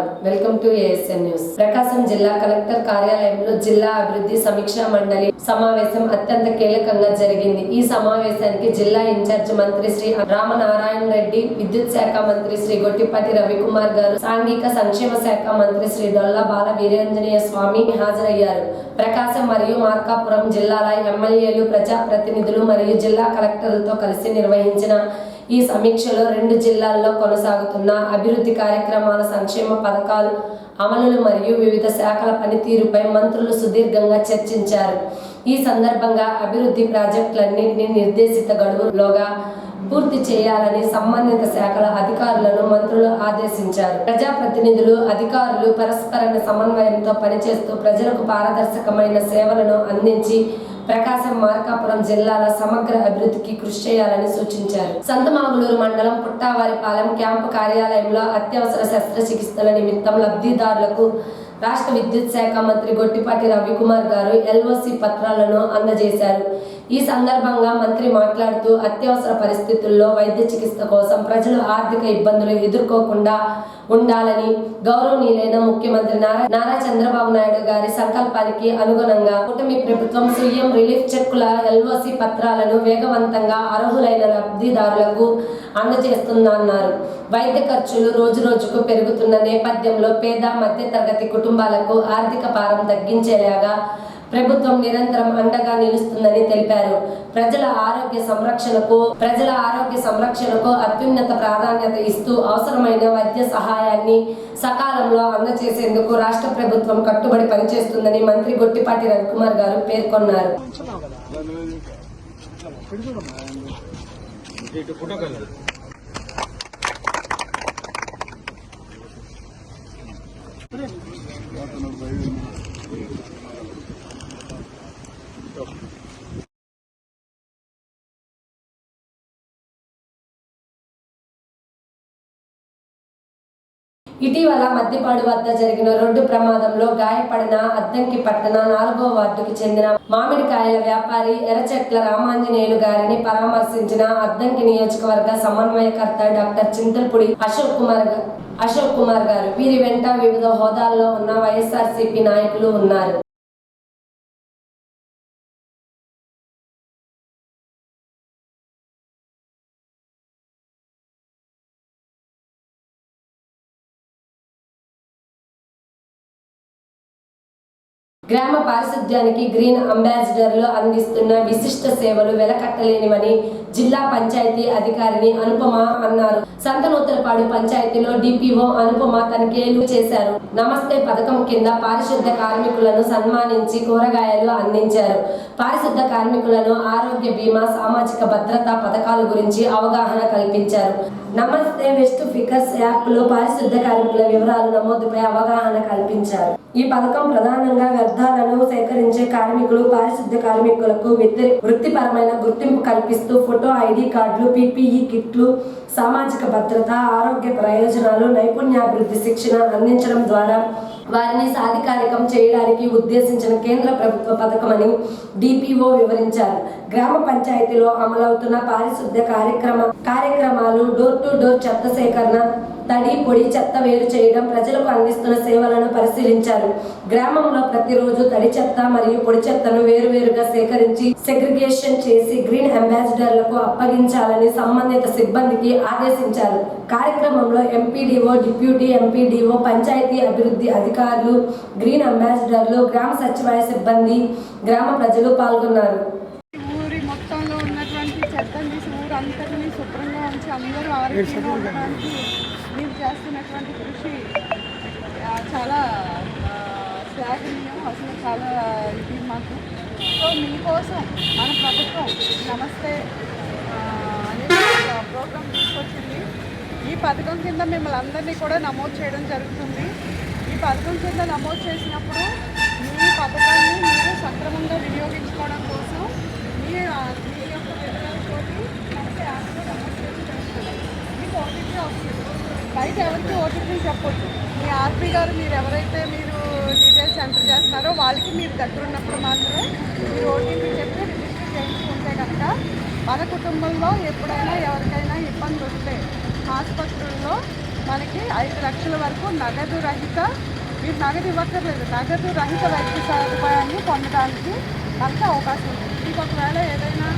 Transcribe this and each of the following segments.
నమస్కారం. Welcome to ASN news. Prakasam జిల్లా collector కార్యాలయంలో జిల్లా అభివృద్ధి సమీక్షా మండలి సమావేశం అత్యంత కీలకంగా జరిగింది. ఈ సమావేశానికి జిల్లా ఇన్ఛార్జ్ మంత్రి శ్రీ రామనారాయణ రెడ్డి, విద్యుత్ శాఖ మంత్రి శ్రీ గొట్టిపాటి రవికుమార్ గారు, సాంఘిక సంక్షేమ శాఖ మంత్రి శ్రీ డొల్లా బాల వీరాంజనేయ స్వామి హాజరయ్యారు. ప్రకాశం మరియు మార్కాపురం జిల్లాల ఎమ్మెల్యేలు, ప్రజాప్రతినిధులు మరియు జిల్లా కలెక్టర్లతో కలిసి నిర్వహించిన ఈ సమీక్షలో 2 జిల్లాల్లో కొనసాగుతున్న అభివృద్ధి కార్యక్రమాల, సంక్షేమ పథకాలు అమలులు మరియు వివిధ శాఖల పనితీరుపై మంత్రులు సుదీర్ఘంగా చర్చించారు. ఈ సందర్భంగా అభివృద్ధి ప్రాజెక్టులన్నింటినీ నిర్దేశిత గడువులోగా పూర్తి చేయాలని సంబంధిత శాఖల అధికారులను మంత్రులు ఆదేశించారు. ప్రజాప్రతినిధులు, అధికారులు పరస్పర సమన్వయంతో పనిచేస్తూ ప్రజలకు పారదర్శకమైన సేవలను అందించి ప్రకాశం, మార్కాపురం జిల్లాల సమగ్ర అభివృద్ధికి కృషి చేయాలని సూచించారు. సంతమాగులూరు మండలం పుట్టావారిపాలెం క్యాంపు కార్యాలయంలో అత్యవసర శస్త్రచికిత్సల నిమిత్తం లబ్ధిదారులకు రాష్ట్ర విద్యుత్ శాఖ మంత్రి గొట్టిపాటి రవికుమార్ గారు ఎల్ఓసి పత్రాలను అందజేశారు. ఈ సందర్భంగా మంత్రి మాట్లాడుతూ, అత్యవసర పరిస్థితుల్లో వైద్య చికిత్స కోసం ప్రజలు ఆర్థిక ఇబ్బందులు ఎదుర్కోకుండా ఉండాలని గౌరవనీయులైన ముఖ్యమంత్రి నారా చంద్రబాబు నాయుడు గారి సంకల్పానికి అనుగుణంగా కూటమి ప్రభుత్వం సీఎం రిలీఫ్ చెక్కుల ఎల్ఓసి పత్రాలను వేగవంతంగా అర్హులైన లబ్ధిదారులకు అందజేస్తుందన్నారు. వైద్య ఖర్చులు రోజురోజుకు పెరుగుతున్న నేపథ్యంలో పేద, మధ్య తరగతి కుటుంబాలకు ఆర్థిక భారం తగ్గించేలాగా ప్రభుత్వం నిరంతరం అండగా నిలుస్తుందని తెలిపారు. ప్రజల ఆరోగ్య సంరక్షణకు అత్యున్నత ప్రాధాన్యత ఇస్తూ అవసరమైన వైద్య సహాయాన్ని సకాలంలో అందజేసేందుకు రాష్ట్ర ప్రభుత్వం కట్టుబడి పనిచేస్తుందని మంత్రి గొట్టిపాటి రవికుమార్ గారు పేర్కొన్నారు. ఇటీవల మద్దిపాడు వద్ద జరిగిన రోడ్డు ప్రమాదంలో గాయపడిన అద్దంకి పట్టణ 4వ వార్డుకు చెందిన మామిడికాయల వ్యాపారి ఎర్రచెట్ల రామాంజనేయులు గారిని పరామర్శించిన అద్దంకి నియోజకవర్గ సమన్వయకర్త డాక్టర్ చింతల్పూడి అశోక్ కుమార్ గారు. వీరి వెంట వివిధ హోదాల్లో ఉన్న వైఎస్ఆర్సీపీ నాయకులు ఉన్నారు. గ్రామ పారిశుద్ధ్యానికి గ్రీన్ అంబాసిడర్లు అందిస్తున్న విశిష్ట సేవలు వెలకట్టలేనివని జిల్లా పంచాయతీ అధికారిని అనుపమ అన్నారు. సంతనూతలపాడు పంచాయతీలో డిపిఓ అనుపమ తనిఖీలు చేశారు. నమస్తే పథకం కింద పారిశుద్ధ్య కార్మికులను సన్మానించి కూరగాయలు అందించారు. పారిశుద్ధ్య కార్మికులను ఆరోగ్య బీమా, సామాజిక భద్రతా పథకాల గురించి అవగాహన కల్పించారు. నమస్తే వెస్ట్ ఫికర్స్ యాప్ లో పారిశుద్ధ్య కార్మికుల వివరాలు నమోదుపై అవగాహన కల్పించారు. ఈ పథకం ప్రధానంగా వ్యర్థాలను సేకరించే కార్మికులు, పారిశుద్ధ్య కార్మికులకు వృత్తిపరమైన గుర్తింపు కల్పిస్తూ ఫోటో ఐడి కార్డులు, పిపిఈ కిట్లు, సామాజిక భద్రత, ఆరోగ్య ప్రయోజనాలు, నైపుణ్యాభివృద్ధి శిక్షణ అందించడం ద్వారా వారిని సాధికారికం చేయడానికి ఉద్దేశించిన కేంద్ర ప్రభుత్వ పథకమని డిపిఓ వివరించారు. గ్రామ పంచాయతీలో అమలవుతున్న పారిశుద్ధ్య కార్యక్రమాలు, డోర్ టు డోర్ చెత్త సేకరణ, తడి పొడి చెత్త వేరు చేయడం, ప్రజలకు అందిస్తున్న సేవలను పరిశీలించారు. గ్రామంలో ప్రతిరోజు తడి చెత్త మరియు పొడి చెత్తను వేరువేరుగా సేకరించి సెగ్రిగేషన్ చేసి గ్రీన్ అంబాసిడర్లకు అప్పగించాలని సంబంధిత సిబ్బందికి ఆదేశించారు. కార్యక్రమంలో ఎంపీడీఓ, డిప్యూటీ ఎంపీడీఓ, పంచాయతీ అభివృద్ధి అధికారులు, గ్రీన్ అంబాసిడర్లు, గ్రామ సచివాలయ సిబ్బంది, గ్రామ ప్రజలు పాల్గొన్నారు. ఊరి మొత్తంలో ఉన్నటువంటి చెత్తను తీసి ఊరంతటిని శుభ్రంగా ఉంచి అందరూ ఆరోగ్యంగా ఉండడానికి మీరు చేస్తున్నటువంటి కృషి చాలా శ్లాఘనీయం. అసలు చాలా ఇది మాకు. సో మీకోసం మన ప్రభుత్వం నమస్తే అనేది ప్రోగ్రాం తీసుకొచ్చింది. ఈ పథకం కింద మిమ్మల్ని అందరినీ కూడా నమోదు చేయడం జరుగుతుంది. ఈ పథకం కింద నమోదు చేసినప్పుడు మీ పథకాన్ని మీరు సక్రమంగా వినియోగించుకోవడం కోసం మీ యొక్క వివరాలతో మనకి యాప్లో నమోదు చేయడం జరుగుతుంది. మీకు ఓటీపీ వస్తుంది. బయట ఎవరికి ఓటీపీ చెప్పొద్దు. మీ ఆర్పీ గారు మీరు ఎవరైతే మీరు డీటెయిల్స్ ఎంటర్ చేస్తున్నారో వాళ్ళకి మీరు దగ్గర ఉన్నప్పుడు మాత్రమే మీరు ఓటీపీ చెప్పి రిజిస్టర్ చేయించుకుంటే కనుక మన కుటుంబంలో ఎప్పుడైనా ఎవరికైనా ఇబ్బంది వస్తే ఆసుపత్రుల్లో మనకి 5 లక్షల వరకు నగదు రహిత, మీరు నగదు ఇవ్వక్కర్లేదు, నగదు రహిత వైద్య సదుపాయాన్ని పొందడానికి మనకు అవకాశం ఉంటుంది. మీకు ఒకవేళ ఏదైనా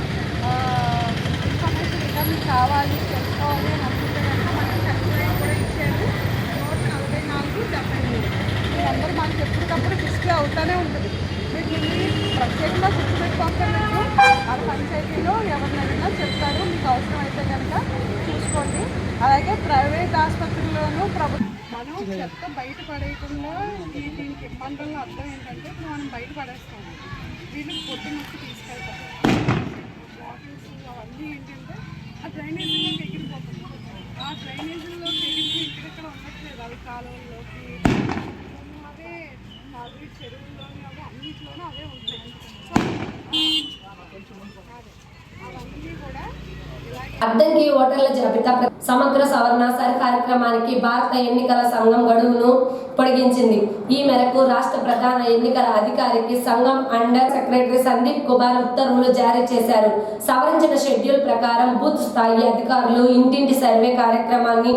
ఇన్ఫర్మేషన్ ఇంకా మీకు కావాలి, తెలుసుకోవాలి అని అనుకుంటే కనుక మనకి హెల్ప్లైన్ కూడా ఇచ్చేది 144-78. మీరందరూ మనకి ఎప్పటికప్పుడు డిస్ప్లే అవుతూనే ఉంటుంది. మీరు దీన్ని ప్రత్యేకంగా గుర్తుపెట్టుకోకర్లేదు, ఆ పంచాయతీలో ఎవరినైనా చెప్తారు, మీకు అవసరం అయితే కనుక చూసుకోండి. అలాగే ప్రైవేట్ ఆసుపత్రుల్లోనూ మనం చెత్త బయట పడేయకుండా దీనికి ఇబ్బందుల్లో అర్థం ఏంటంటే ఇప్పుడు మనం బయట పడేస్తాం, వీళ్ళు పొద్దున్నొచ్చి తీసుకెళ్తారు. బాటిల్స్ అవన్నీ ఏంటంటే ఆ డ్రైనేజీలోకి ఎగిరిపోతుంది. ఆ డ్రైనేజీలోకి ఎగిరి ఇక్కడెక్కడ ఉండట్లేదు, అవి కాలువల్లోకి, అవే అవి చెరువుల్లోని, అవి అన్నింటిలోనూ అవే ఉంటాయి. సో అవన్నీ కూడా అద్దంకి ఓటర్ల జాబితా సమగ్ర సవరణ సరి కార్యక్రమానికి భారత ఎన్నికల సంఘం గడువును పొడిగించింది. ఈ మేరకు రాష్ట్ర ప్రధాన ఎన్నికల అధికారికి సంఘం అండర్ సెక్రటరీ సందీప్ కుమార్ ఉత్తర్వులు జారీ చేశారు. సవరించిన షెడ్యూల్ ప్రకారం బూత్ స్థాయి అధికారులు ఇంటింటి సర్వే కార్యక్రమాన్ని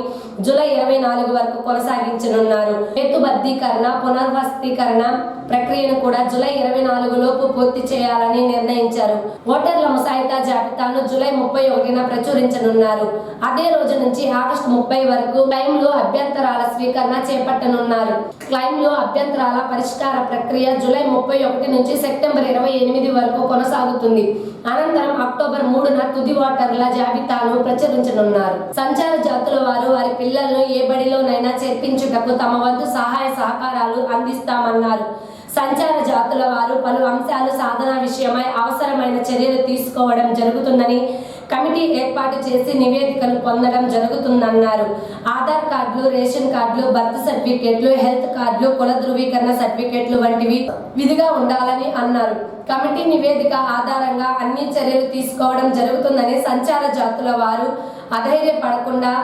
జూలై 24 వరకు కొనసాగించనున్నారు. హేతుబద్ధీకరణ, పునర్వస్తీకరణ ప్రక్రియను కూడా జూలై 24 లోపు పూర్తి చేయాలని నిర్ణయించారు. ఓటర్ల ముసాయిదా జాబితాను జూలై 31న ప్రచురించనున్నారు. అదే రోజు నుంచి ఆగస్టు 30 వరకు క్లైమ్లు అభ్యంతరాల స్వీకరణ చేపట్టనున్నారు. క్లైమ్లు అభ్యంతరాల పరిష్కార ప్రక్రియ జూలై 31 నుంచి సెప్టెంబర్ 28 వరకు కొనసాగుతుంది. అనంతరం అక్టోబర్ 3న తుది ఓటర్ల జాబితాను ప్రచురించనున్నారు. సంచార జాతుల వారు వారి పిల్లలను ఏ బడిలోనైనా చేర్పించుటకు తమ వంతు సహాయ సహకారాలు అందిస్తామన్నారు. సంచార జాతుల వారు పలు అంశాలు సాధన విషయమై అవసరమైన చర్యలు తీసుకోవడం జరుగుతుందని కమిటీ ఏర్పాటు చేసి నివేదికలు పొందడం జరుగుతుందన్నారు. ఆధార్ కార్డులు, రేషన్ కార్డులు, బర్త్ సర్టిఫికేట్లు, హెల్త్ కార్డులు, కుల ధృవీకరణ సర్టిఫికేట్లు వంటివి విధిగా ఉండాలని అన్నారు. కమిటీ నివేదిక ఆధారంగా అన్ని చర్యలు తీసుకోవడం జరుగుతుందని సంచార జాతుల వారు అధైర్యపడకుండా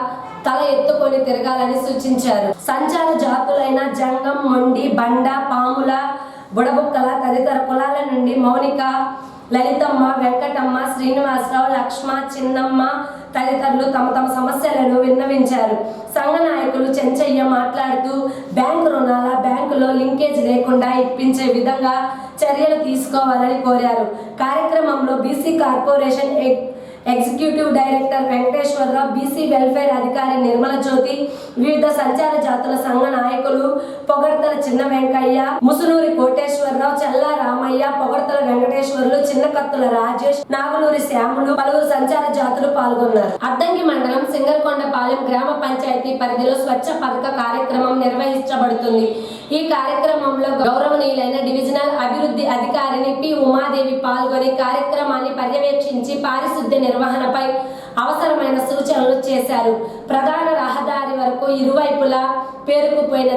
తల ఎత్తుకొని తిరగాలని సూచించారు. సంచార జాతులైన జంగం, మొండి, బండ, పాముల, బుడబుక్కల తదితర కులాల నుండి మౌనిక, లలితమ్మ, వెంకటమ్మ, శ్రీనివాసరావు, లక్ష్మ, చిన్నమ్మ తదితరులు తమ తమ సమస్యలను విన్నవించారు. సంఘ నాయకులు చెంచయ్య మాట్లాడుతూ బ్యాంకు రుణాల బ్యాంకులో లింకేజ్ లేకుండా ఇప్పించే విధంగా చర్యలు తీసుకోవాలని కోరారు. కార్యక్రమంలో BC corporation executive director Venkateswara Rao, BC welfare అధికారి నిర్మల జ్యోతి, వివిధ సంచార జాతుల సంఘ నాయకులు పొగడ్తల చిన్న వెంకయ్య, ముసునూరి కోటేశ్వరరావు, చెల్లా రామయ్య, పొగడ్తల వెంకటేశ్వర్లు, చిన్నకత్తుల రాజేష్, నాగులూరి శ్యాములు, పలువురు సంచార జాతులు పాల్గొన్నారు. అద్దంకి మండలం సింగర్కొండపాలెం గ్రామ పంచాయతీ పరిధిలో స్వచ్ఛ పథక కార్యక్రమం నిర్వహించబడుతుంది. ఈ కార్యక్రమంలో గౌరవనీయులైన డివిజనల్ అభివృద్ధి అధికారిని పి ఉమాదేవి పాల్గొని కార్యక్రమాన్ని పర్యవేక్షించి పారిశుద్ధ్య నిర్వహణపై అవసరమైన సూచనలు చేశారు. ప్రధాన రహదారి వరకు ఇరువైపులా పేరుకుపోయిన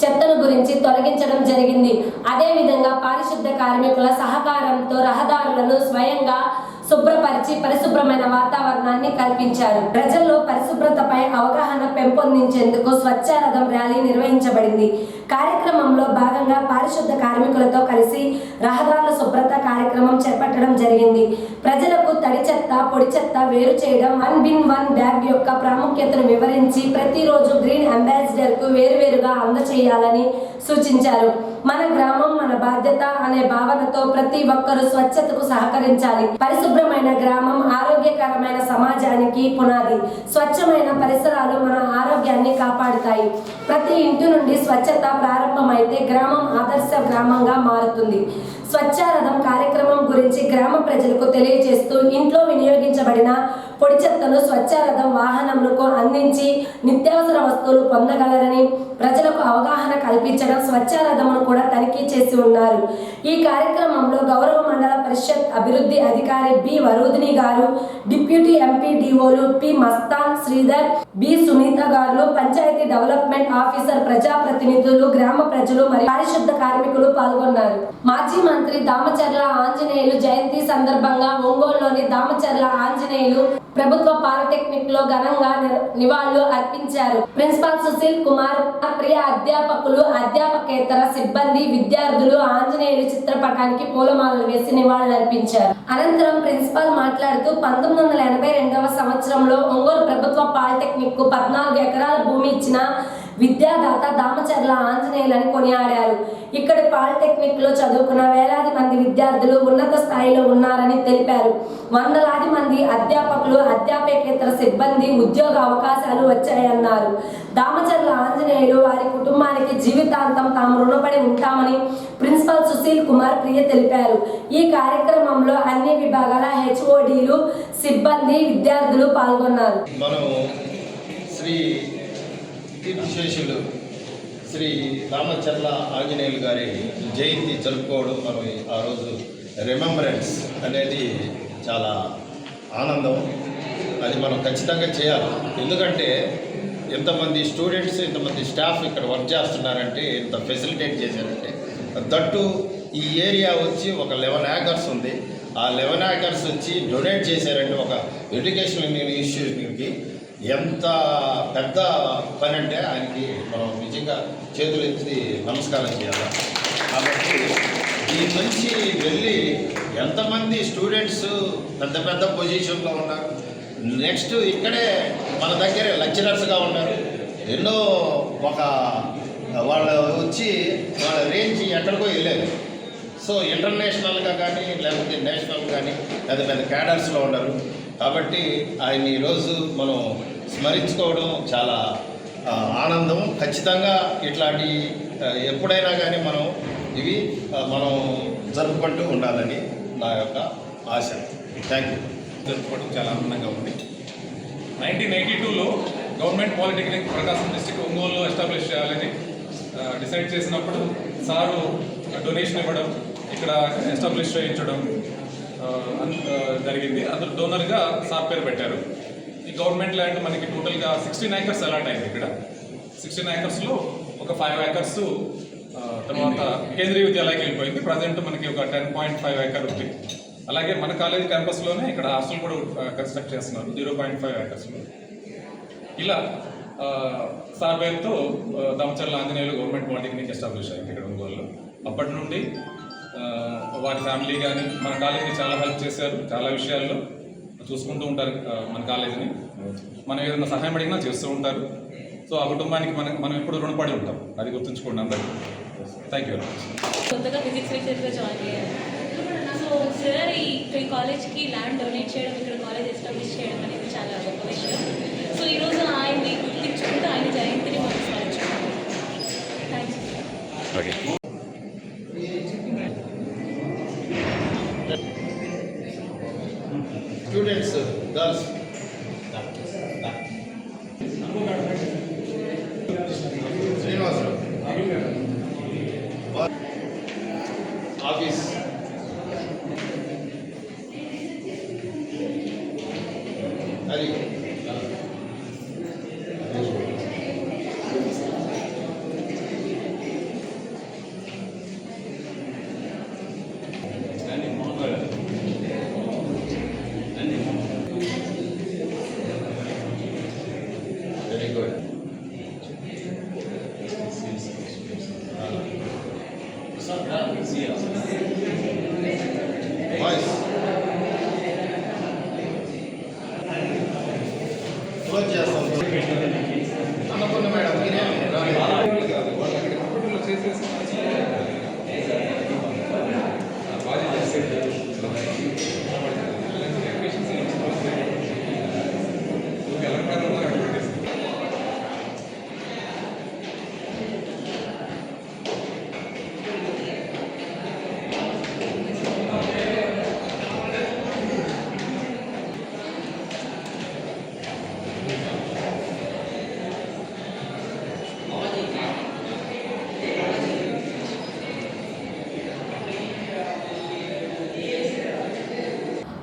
చెత్తను గురించి తొలగించడం జరిగింది. అదేవిధంగా పారిశుద్ధ్య కార్మికుల సహకారంతో రహదారులను స్వయంగా శుభ్రపరిచి పరిశుభ్రమైన వాతావరణాన్ని కల్పించారు. ప్రజల్లో పరిశుభ్రతపై అవగాహన పెంపొందించేందుకు స్వచ్ఛ రథం ర్యాలీ నిర్వహించబడింది. కార్యక్రమంలో భాగంగా పారిశుద్ధ కార్మికులతో కలిసి రహదారుల శుభ్రత కార్యక్రమం చేపట్టడం జరిగింది. ప్రజలకు తడి చెత్త, పొడి చెత్త వేరు చేయడం, 1 bin 1 బ్యాగ్ యొక్క ప్రాముఖ్యతను వివరించి ప్రతిరోజు గ్రీన్ అంబాసిడర్ కు వేరువేరుగా అందచేయాలని సూచించారు. మన గ్రామం మన బాధ్యత అనే భావనతో ప్రతి ఒక్కరూ స్వచ్ఛతకు సహకరించాలి. పరిశుభ్రమైన గ్రామం ఆరోగ్యకరమైన సమాజానికి పునాది. స్వచ్ఛమైన పరిసరాలు మన ఆరోగ్యాన్ని కాపాడుతాయి. ప్రతి ఇంటి నుండి స్వచ్ఛత ప్రారంభమైతే గ్రామం ఆదర్శ గ్రామంగా మారుతుంది. స్వచ్ఛ రథం కార్యక్రమం గురించి గ్రామ ప్రజలకు తెలియజేస్తూ ఇంట్లో వినియోగించబడిన పొడి చెత్తను స్వచ్ఛ రథం వాహనంకు అందించి నిత్యావసర వస్తువులు పొందగలరని ప్రజలకు అవగాహన కల్పించడం, స్వచ్ఛ రథమును కూడా తనిఖీ చేసి ఉన్నారు. ఈ కార్యక్రమంలో గౌరవ మండల పరిషత్ అభివృద్ధి అధికారి బి వరూధిని గారు, డిప్యూటీ ఎంపీడీఓలు పి మస్తాన్, శ్రీధర్, బి సునీత గారు, పంచాయతీ డెవలప్మెంట్ ఆఫీసర్, ప్రజాప్రతినిధులు, గ్రామ ప్రజలు మరియు పారిశుద్ధ కార్మికులు పాల్గొన్నారు. మాజీ మంత్రి దామచర్ల ఆంజనేయులు జయంతి సందర్భంగా ఒంగోలులోని దామచర్ల ఆంజనేయులు ప్రభుత్వ పాలిటెక్నిక్ లో ఘనంగా నివాళులు అర్పించారు. ప్రిన్సిపాల్ సుశీల్ కుమార్, ప్రియ అధ్యాపకులు, అధ్యాపకేతర సిబ్బంది, విద్యార్థులు ఆంజనేయులు చిత్రపటానికి పూలమాలలు వేసి నివాళులర్పించారు. అనంతరం ప్రిన్సిపాల్ మాట్లాడుతూ 1982వ సంవత్సరంలో ఒంగోలు ప్రభుత్వ పాలిటెక్నిక్ పాలిటెక్నిక్ కు 14 ఎకరాల భూమి ఇచ్చిన విద్యాదాత దామచర్ల ఆంజనేయులని కొనియాడారు. ఇక్కడి పాలిటెక్నిక్ లో చదువుకున్న వేలాది మంది విద్యార్థులు ఉన్నత స్థాయిలో ఉన్నారని తెలిపారు. వందలాది మంది అధ్యాపకులు, అధ్యాపకేతర సిబ్బంది ఉద్యోగ అవకాశాలు వచ్చాయన్నారు. దామచర్ల ఆంజనేయులు వారి కుటుంబానికి జీవితాంతం తాము రుణపడి ఉంటామని ప్రిన్సిపల్ సుశీల్ కుమార్ ప్రియ తెలిపారు. ఈ కార్యక్రమంలో అన్ని విభాగాల హెచ్ఓడీలు, సిబ్బంది, విద్యార్థులు పాల్గొన్నారు. కీర్తిశేషులు శ్రీ రామచర్ల ఆంజనేయులు గారి జయంతి జరుపుకోవడం మనం ఆ రోజు రిమెంబరెన్స్ అనేది చాలా ఆనందం. అది మనం ఖచ్చితంగా చేయాలి. ఎందుకంటే ఎంతమంది స్టూడెంట్స్, ఇంతమంది స్టాఫ్ ఇక్కడ వర్క్ చేస్తున్నారంటే, ఇంత ఫెసిలిటేట్ చేశారంటే, దట్టు ఈ ఏరియా వచ్చి ఒక 11 acres ఉంది. ఆ 11 acres వచ్చి డొనేట్ చేశారంటే ఒక ఎడ్యుకేషనల్ ఇన్స్టిట్యూషన్కి ఎంత పెద్ద పని అంటే ఆయనకి మనం నిజంగా చేతులు ఎత్తి నమస్కారం చేయాలి. కాబట్టి దీని నుంచి వెళ్ళి ఎంతమంది స్టూడెంట్స్ పెద్ద పెద్ద పొజిషన్లో ఉన్నారు. నెక్స్ట్ ఇక్కడే మన దగ్గరే లెక్చరర్స్గా ఉన్నారు. ఎన్నో వాళ్ళు వచ్చి వాళ్ళ రేంజ్ ఎక్కడికో వెళ్ళారు. సో ఇంటర్నేషనల్గా కానీ లేకపోతే నేషనల్ కానీ పెద్ద పెద్ద క్యాడర్స్లో ఉన్నారు. కాబట్టి ఆయన ఈరోజు మనం స్మరించుకోవడం చాలా ఆనందం. ఖచ్చితంగా ఇట్లాంటి ఎప్పుడైనా కానీ ఇవి మనం జరుపుకుంటూ ఉండాలని నా యొక్క ఆశ. Thank you. జరుపుకోవడం చాలా ఆనందంగా ఉంది. 1982లో గవర్నమెంట్ పాలిటెక్నిక్ ప్రకాశం డిస్ట్రిక్ట్ ఒంగోలులో ఎస్టాబ్లిష్ చేయాలని డిసైడ్ చేసినప్పుడు సారు డొనేషన్ ఇవ్వడం, ఇక్కడ ఎస్టాబ్లిష్ చేయించడం జరిగింది. అందులో డోనర్గా సార్ పేరు పెట్టారు. ఈ గవర్నమెంట్ ల్యాండ్ మనకి టోటల్గా 16 acres అలాట్ అయింది. ఇక్కడ 16 acresలో ఒక 5 acres తర్వాత కేంద్రీయ విద్యాలయానికి వెళ్ళిపోయింది. ప్రజెంట్ మనకి ఒక 10.5 acre ఉంది. అలాగే మన కాలేజ్ క్యాంపస్లోనే ఇక్కడ హాస్టల్ కూడా కన్స్ట్రక్ట్ చేస్తున్నారు 0.5 acresలో. ఇలా సార్ పేరుతో Damacharla Anjaneyulu government polytechnic establish అయింది ఇక్కడ ఒంగోలులో. అప్పటి నుండి వారి ఫ్యామిలీ కానీ మన కాలేజీని చాలా హెల్ప్ చేశారు. చాలా విషయాల్లో చూసుకుంటూ ఉంటారు మన కాలేజీని. మనం ఏదైనా సహాయం అడిగినా చేస్తూ ఉంటారు. సో ఆ కుటుంబానికి మనం ఎప్పుడు రుణపడి ఉంటాం. అది గుర్తుంచుకోండి అందరూ. Thank you. కొత్తగా ఫిజిక్స్ లెక్చర్గా జాయిన్ అయ్యారు. సో సార్ ఈ కాలేజ్కి ల్యాండ్ డొనేట్ చేయడం, ఇక్కడ కాలేజ్ ఎస్టాబ్లిష్ చేయడం అనేది చాలా గొప్ప విషయం. సో ఈరోజు ఆయన్ని గుర్తించుకుంటూ ఆయన జయంతిని మనం స్మరించుకుంటాం. Thanks. Okay. Students, girls Srinivasarao office అది వెరీ గుడ్. వాయిస్ క్లోజ్ చేస్తాం. అన్నపూర్ణ మేడం మీరేం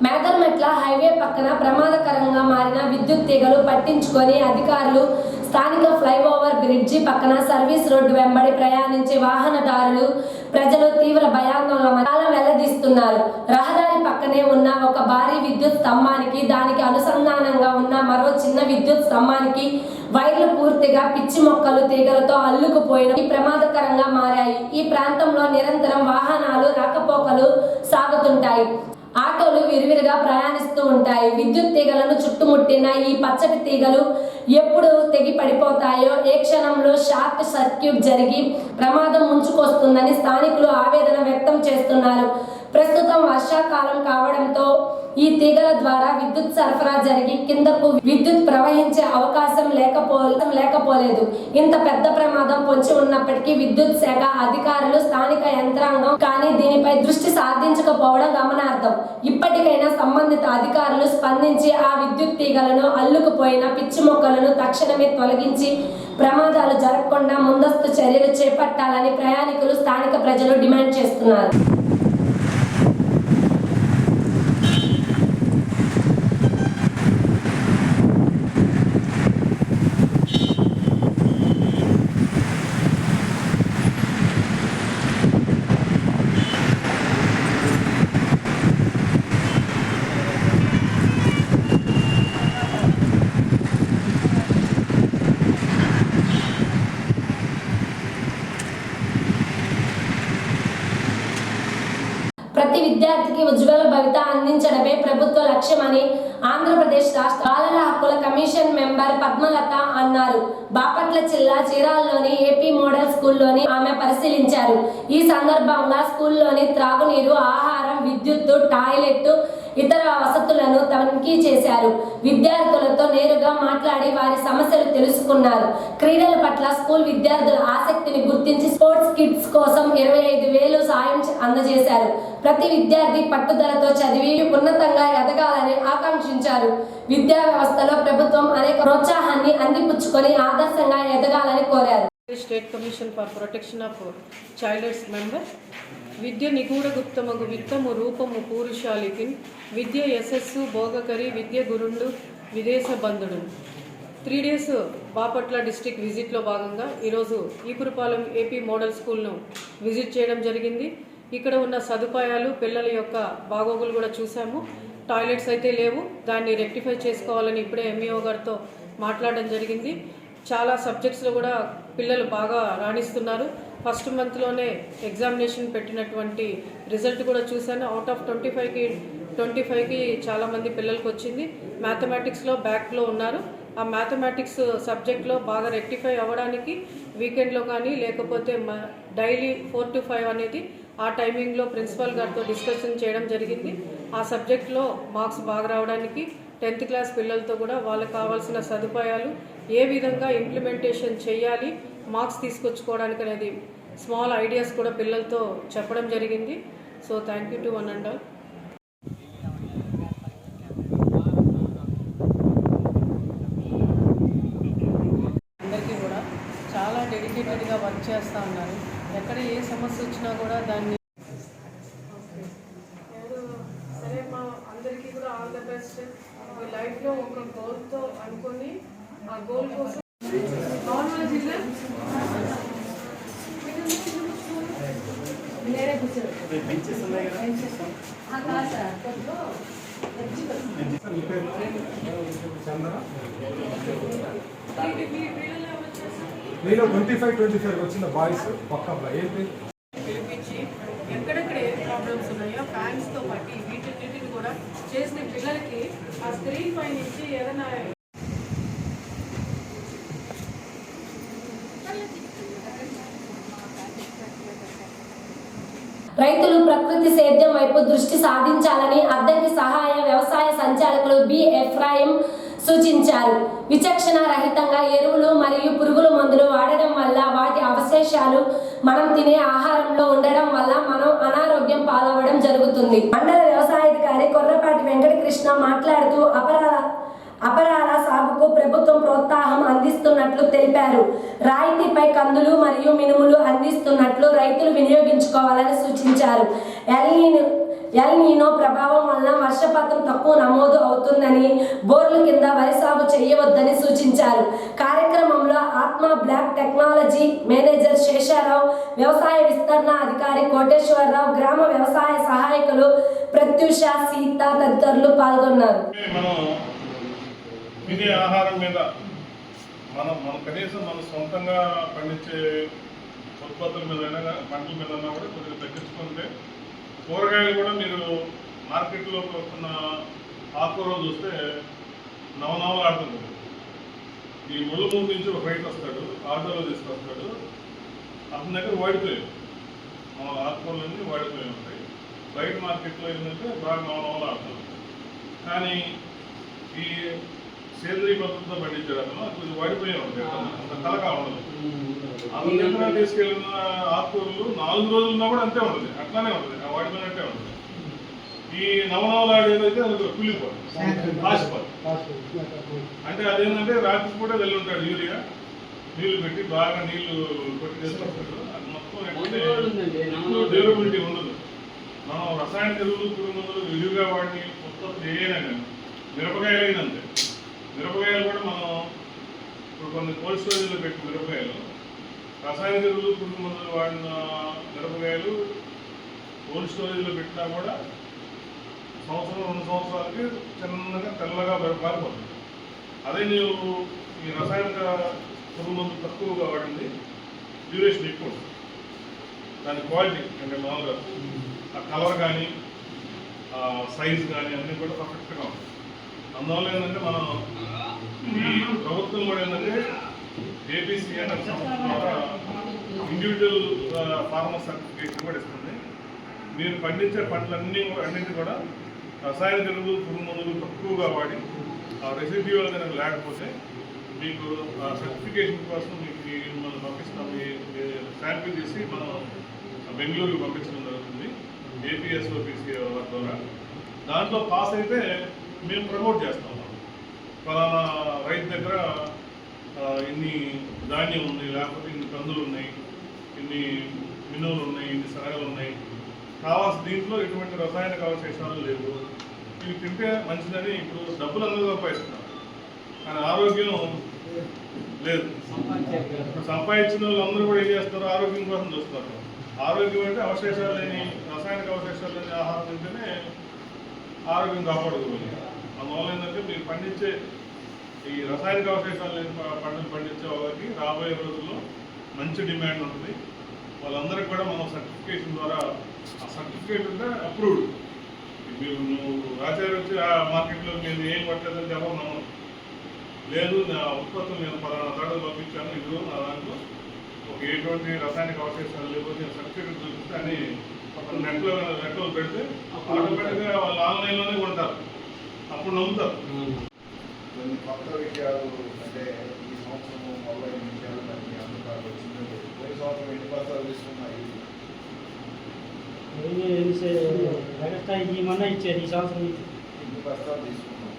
మేదర్మెట్ల హైవే పక్కన ప్రమాదకరంగా మారిన విద్యుత్ తీగలు పట్టించుకొని అధికారులు స్థానిక ఫ్లైఓవర్ బ్రిడ్జి పక్కన సర్వీస్ రోడ్డు వెంబడి ప్రయాణించే వాహనదారులు, ప్రజలు తీవ్ర భయాందోళన కాలం వెల్లదీస్తున్నారు. రహదారి పక్కనే ఉన్న ఒక భారీ విద్యుత్ స్తంభానికి, దానికి అనుసంధానంగా ఉన్న మరో చిన్న విద్యుత్ స్తంభానికి వైర్లు పూర్తిగా పిచ్చి మొక్కలు, తీగలతో అల్లుకుపోయిన ప్రమాదకరంగా మారాయి. ఈ ప్రాంతంలో నిరంతరం వాహనాలు రాకపోకలు సాగుతుంటాయి. ఆటోలు విరివిరిగా ప్రయాణిస్తూ ఉంటాయి. విద్యుత్ తీగలను చుట్టుముట్టిన ఈ పచ్చటి తీగలు ఎప్పుడు తెగి పడిపోతాయో, ఏ క్షణంలో షార్ట్ సర్క్యూట్ జరిగి ప్రమాదం ముంచుకొస్తుందని స్థానికులు ఆవేదన వ్యక్తం చేస్తున్నారు. ప్రస్తుతం వర్షాకాలం కావడంతో ఈ తీగల ద్వారా విద్యుత్ సరఫరా జరిగి కిందకు విద్యుత్ ప్రవహించే అవకాశం లేకపోలేదు. ఇంత పెద్ద ప్రమాదం పొంచి ఉన్నప్పటికీ విద్యుత్ శాఖ అధికారులు, స్థానిక యంత్రాంగం కానీ దీనిపై దృష్టి సాధించకపోవడం గమనార్హం. ఇప్పటికైనా సంబంధిత అధికారులు స్పందించి ఆ విద్యుత్ తీగలను, అల్లుకుపోయిన పిచ్చి మొక్కలను తక్షణమే తొలగించి ప్రమాదాలు జరగకుండా ముందస్తు చర్యలు చేపట్టాలని ప్రయాణికులు, స్థానిక ప్రజలు డిమాండ్ చేస్తున్నారు. ప్రతి విద్యార్థికి ఉజ్వల భవిత అందించడమే ప్రభుత్వ లక్ష్యమని ఆంధ్రప్రదేశ్ రాష్ట్ర బాలల హక్కుల కమిషన్ మెంబర్ పద్మలత అన్నారు. బాపట్ల జిల్లా చీరాలలోని ఏపీ మోడల్ స్కూల్లోని ఆమె పరిశీలించారు. ఈ సందర్భంగా స్కూల్లోని త్రాగునీరు, ఆహారం, విద్యుత్తు, టాయిలెట్, ఇతర వసతులను తనిఖీ చేశారు. విద్యార్థులతో నేరుగా మాట్లాడి వారి సమస్యలు తెలుసుకున్నారు. క్రీడల పట్ల స్కూల్ విద్యార్థుల ఆసక్తిని గుర్తించి స్పోర్ట్స్ కిట్స్ కోసం 25,000 సాయం అందజేశారు. ప్రతి విద్యార్థి పట్టుదలతో చదివి ఉన్నతంగా ఎదగాలని ఆకాంక్షించారు. విద్యా వ్యవస్థలో ప్రభుత్వం అనేక ప్రోత్సాహాన్ని అందిపుచ్చుకొని ఆదర్శంగా ఎదగాలని కోరారు. State commission for protection of childs member విద్య నిగూఢ గుప్తమగు విత్తము రూపము పూరుషాలికి విద్య యశస్సు భోగకరి విద్య గురుండు విదేశ బంధుడు. 3 days బాపట్ల డిస్టిక్ విజిట్లో భాగంగా ఈరోజు ఈపురపాలెం ఏపీ మోడల్ స్కూల్ను విజిట్ చేయడం జరిగింది. ఇక్కడ ఉన్న సదుపాయాలు, పిల్లల యొక్క బాగోగులు కూడా చూసాము. టాయిలెట్స్ అయితే లేవు, దాన్ని రెక్టిఫై చేసుకోవాలని ఇప్పుడే ఎంఈఓ గారితో మాట్లాడడం జరిగింది. చాలా సబ్జెక్ట్స్లో కూడా పిల్లలు బాగా రాణిస్తున్నారు. ఫస్ట్ మంత్లోనే ఎగ్జామినేషన్ పెట్టినటువంటి రిజల్ట్ కూడా చూశాను. అవుట్ ఆఫ్ 25కి చాలామంది పిల్లలకు వచ్చింది. మ్యాథమెటిక్స్లో బ్యాక్లో ఉన్నారు. ఆ మ్యాథమెటిక్స్ సబ్జెక్ట్లో బాగా రెక్టిఫై అవ్వడానికి వీకెండ్లో కానీ లేకపోతే డైలీ 4 to 5 అనేది ఆ టైమింగ్లో ప్రిన్సిపల్ గారితో డిస్కషన్ చేయడం జరిగింది. ఆ సబ్జెక్ట్లో మార్క్స్ బాగా రావడానికి 10th క్లాస్ పిల్లలతో కూడా వాళ్ళకి కావాల్సిన సదుపాయాలు ఏ విధంగా ఇంప్లిమెంటేషన్ చేయాలి, మార్క్స్ తీసుకొచ్చుకోవడానికి అనేది స్మాల్ ఐడియాస్ కూడా పిల్లలతో చెప్పడం జరిగింది. So thank you to one and all. అందరికీ కూడా చాలా డెడికేటెడ్గా వర్క్ చేస్తూ ఉన్నారు. ఎక్కడ ఏ సమస్య వచ్చినా కూడా దాన్ని సరే మా అందరికీ కూడా ఆల్ ద బెస్ట్. మీ లైఫ్లో ఒక గోల్తో అనుకొని ఆ గోల్ కోసం నార్మల్ జిల్లా నేను 25 వచ్చిన బాయ్స్ పక్క ఏంటి పిలిపించి ఎక్కడెక్కడ ఏ ప్రాబ్లమ్స్ ఉన్నాయో ఫ్యాన్స్తో బట్టి వీటిని కూడా చేసిన పిల్లలకి ఆ స్క్రీన్ పై నుంచి ఏదైనా రైతులు ప్రకృతి సేద్యం వైపు దృష్టి సాధించాలని అద్దంకి సహాయ వ్యవసాయ సంచాలకులు బి ఎఫ్రాయిం సూచించారు. విచక్షణ రహితంగా ఎరువులు మరియు పురుగుల మందులు వాడడం వల్ల వాటి అవశేషాలు మనం తినే ఆహారంలో ఉండడం వల్ల మనం అనారోగ్యం పాలవడం జరుగుతుంది. మండల వ్యవసాయాధికారి కొర్రపాటి వెంకటకృష్ణ మాట్లాడుతూ అపరాల సాగుకు ప్రభుత్వం ప్రోత్సాహం అందిస్తున్నట్లు తెలిపారు. రాయితీపై కందులు మరియు మినుములు అందిస్తున్నట్లు రైతులు వినియోగించుకోవాలని సూచించారు. ఎల్ నీనో ప్రభావం వలన వర్షపాతం తక్కువ నమోదు అవుతుందని, బోర్లు కింద వరి సాగు చేయవద్దని సూచించారు. కార్యక్రమంలో ఆత్మ బ్లాక్ టెక్నాలజీ మేనేజర్ శేషారావు, వ్యవసాయ విస్తరణ అధికారి కోటేశ్వరరావు, గ్రామ వ్యవసాయ సహాయకులు ప్రత్యూష, సీత తదితరులు పాల్గొన్నారు. తినే ఆహారం మీద మనం కనీసం మన సొంతంగా పండించే ఉత్పత్తుల మీద పంటల మీద కూడా కొద్దిగా తగ్గించుకుంటే కూరగాయలు కూడా మీరు మార్కెట్లోకి వస్తున్న ఆకుకూరలు చూస్తే నవనవలు ఆడుతుంది. ఈ ముళ్ళమూరు నుంచి ఒక రైతు వస్తాడు, ఆటోలో తీసుకొస్తాడు, అతని దగ్గర వాడిపోయాయి మన ఆకుకూరలన్నీ వాడిపోయి ఉంటాయి. బయట మార్కెట్లో ఏంటంటే బాగా నవనవలు ఆడుతుంది. కానీ ఈ సేంద్రీయ పద్ధతితో పండించడం కొంచెం వాడిపోయి ఉంటాయి, అంత కలగా ఉండదు. అతని దగ్గర తీసుకెళ్ళిన ఆకుకూరలు 4 రోజులున్నా కూడా అంతే ఉంటుంది, అట్లానే ఉంటుంది, ఆ వాడిపోయినట్టే ఉంటుంది. ఈ నవనవలాడేదైతే అది కుళ్ళిపోదు, కాసిపోదు. అంటే అదేంటంటే రాత్రి కూడా వెళ్ళి ఉంటాడు, యూరియా నీళ్లు పెట్టి బాగా నీళ్లు కొట్టి తీసుకొస్తాడు. అది మొత్తం ఎక్కడే డ్యూరబిలిటీ ఉండదు. మనం రసాయనిక ఎరువులు, పురుగు మందులు విరివిగా వాడిని ఉత్పత్తి ఏదైనా కానీ మిరపకాయలు అయినంతే. మిరపకాయలు కూడా మనం ఇప్పుడు కొన్ని కోల్డ్ స్టోరేజ్లో పెట్టి మిరపకాయలు, రసాయనిక ఎరువులు, పురుగు మందులు వాడిన మిరపకాయలు కోల్డ్ స్టోరేజ్లో పెట్టినా కూడా సంవత్సరం 2 సంవత్సరాలకి చిన్నగా తెల్లగా మారిపోతుంది. అదే నీవు ఈ రసాయనిక పురుగు మందు తక్కువగా వాడింది డ్యూరేషన్ ఎక్కువ ఉంటుంది. దాని క్వాలిటీ అంటే మామూలుగా ఆ కలర్ కానీ ఆ సైజ్ కానీ అన్నీ కూడా పర్ఫెక్ట్గా ఉంటాయి. అందువల్ల ఏంటంటే మనం ఈ ప్రభుత్వం కూడా ఏంటంటే ఏపీసీఎన్ఎఫ్ సంస్థ ద్వారా ఇండివిజువల్ ఫార్మర్ సర్టిఫికేషన్ కూడా ఇస్తుంది. మీరు పండించే అన్నింటి కూడా రసాయనిక ఎరువులు, పురుగు మందులు తక్కువగా వాడి ఆ రెసిడ్యూవల్ కనుక లేకపోతే మీకు ఆ సర్టిఫికేషన్ కోసం మీకు మనం పంపిస్తాం. శాంపిల్ చేసి మనం బెంగళూరుకి పంపించడం జరుగుతుంది ఏపీఎస్ఓపీసీ ద్వారా. దాంట్లో పాస్ అయితే మేము ప్రమోట్ చేస్తాం. ఫలానా రైతు దగ్గర ఇన్ని ధాన్యం ఉంది, లేకపోతే ఇన్ని కందులు ఉన్నాయి, ఇన్ని మినువులు ఉన్నాయి, ఇన్ని శనగలు ఉన్నాయి, కావాల్సిన దీంట్లో ఎటువంటి రసాయనిక అవశేషాలు లేవు, ఇవి తింటే మంచిదని ఇప్పుడు డబ్బులు అందరూ సంపాదిస్తున్నారు, కానీ ఆరోగ్యం లేదు. సంపాదించిన వాళ్ళు అందరూ కూడా ఏం చేస్తారు, ఆరోగ్యం కోసం చూస్తారు. ఆరోగ్యం అంటే అవశేషాలు లేని, రసాయనిక అవశేషాలు లేని ఆహారం తింటేనే ఆరోగ్యం కాపాడుకోవాలి. అందువల్ల ఏంటంటే మీరు పండించే ఈ రసాయనిక అవశేషాలు లేని పంటలు పండించే వాళ్ళకి రాబోయే రోజుల్లో మంచి డిమాండ్ ఉంటుంది. వాళ్ళందరికీ కూడా మనం సర్టిఫికేషన్ ద్వారా, ఆ సర్టిఫికేట్ ఉంటే అప్రూవ్డ్. మీరు నువ్వు ఆచార్య వచ్చి ఆ మార్కెట్లో మీరు ఏం పట్టలేదని చెప్పడం నమ్మను. లేదు, నా ఉత్పత్తులు నేను పలానా తాడు పంపించాను, ఇదిగో నా దాంట్లో ఒక ఎటువంటి రసాయనిక అవశేషాలు లేకపోతే సర్టిఫికేట్ చూపిస్తే అని నెట్లో పెడితే ఆటోమేటిక్గా వాళ్ళు ఆన్లైన్లోనే కొంటారు, అప్పుడు నమ్ముతారు. కొన్ని కొత్త విషయాలు అంటే ఈ సంవత్సరం మొదలైన విషయాలు మనకి అందుబాటులో వచ్చింది. పోయిన సంవత్సరం ఎన్ని బస్తాలు తీసుకున్నాయి? ఈ మొన్న ఇచ్చారు, ఈ సంవత్సరం ఎన్ని బస్తాలు తీసుకున్నాం?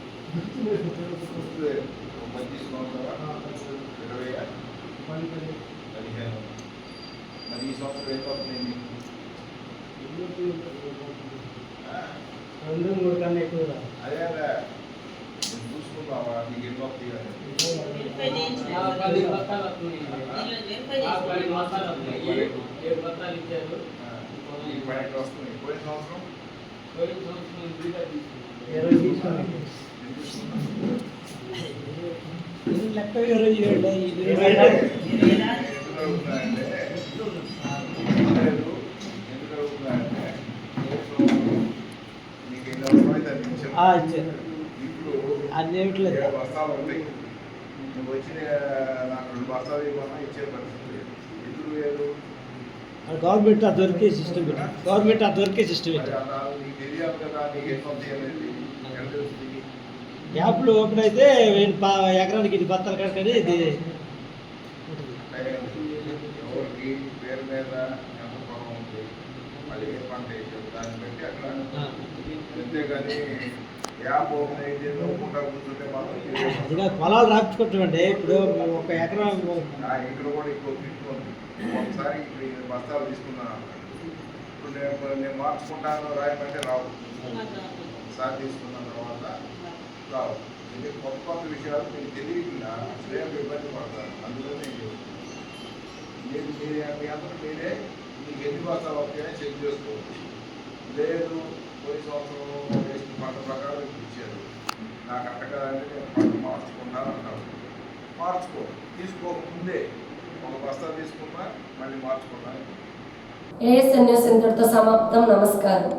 10 తీసుకున్నాం, 20, 15. మరి ఈ సంవత్సరం ఎంత అవుతుంది? 2-3 కన్నా ఎక్కువ. అదే నేను చూసుకున్నావా నీకు ఎన్ని వస్తాయి? 10 బస్తాలు వస్తున్నాయి, 10 బస్తాలు వస్తున్నాయి, 7 బస్తాలు ఇచ్చారు. ఈ 12 వస్తున్నాయి. పోయిన సంవత్సరం 20 తీసుకున్నాం. లెక్క 27 ఇప్పుడు బస్తాలు ఉంటాయి. నువ్వు వచ్చిన నాకు 2 బస్తాలు ఇవ్వమన్నా ఇచ్చే పరిస్థితి లేదు. ఎందుకు లేదు? గవర్నమెంట్ ఆ దొరికే సిస్టమ్ పెట్టి, గవర్నమెంట్ ఆ దొరికే సిస్టమ్ పెట్టి నీకు తెలియాలి కదా, నీకు ఎన్ని వస్తాయి అనేది ఎంత వస్తుంది? యాప్లు ఓపెన్ అయితే ఎకరానికి 2 బస్తాలు కనుకని ఇది ఎవరికి పేరు మీద ఎంత పొలం ఉంది, మళ్ళీ ఏ పంట వేసారు, దాన్ని బట్టి అక్కడ. అంతేగాని యాప్ ఓపెన్ అయితే నవ్వుకుంటా కూర్చుంటే మాత్రం పొలాలు రాపించుకుంటామండి. ఇప్పుడు ఒక ఎకరం ఇక్కడ కూడా ఇంకో తీసుకోండి. ఒకసారి ఇప్పుడు 8 బస్తాలు తీసుకున్నాను. ఇప్పుడు నేను మార్చుకుంటాను రాయమంటే రావు. ఒకసారి తీసుకున్న తర్వాత రావు. ఇది కొత్త విషయాలు మీకు తెలియకుండా అసలేం ఇబ్బంది పడతారు. అందులో నేను మీ అందరూ మీరే మీకు ఎన్ని బస్తాలు వస్తాయని చెక్ చేసుకోవచ్చు. లేదు పోయి సంవత్సరం వేసిన పంట ప్రకారం ఇచ్చారు, నాకు అట్టగాలంటే నేను పంట మార్చుకున్నాను అంటారు. మార్చుకో, తీసుకోకముందే ఒక బస్తా తీసుకున్నా మళ్ళీ మార్చుకున్నాను. ఏఎస్ఎన్ న్యూస్ ఇంతటితో సమాప్తం. నమస్కారం.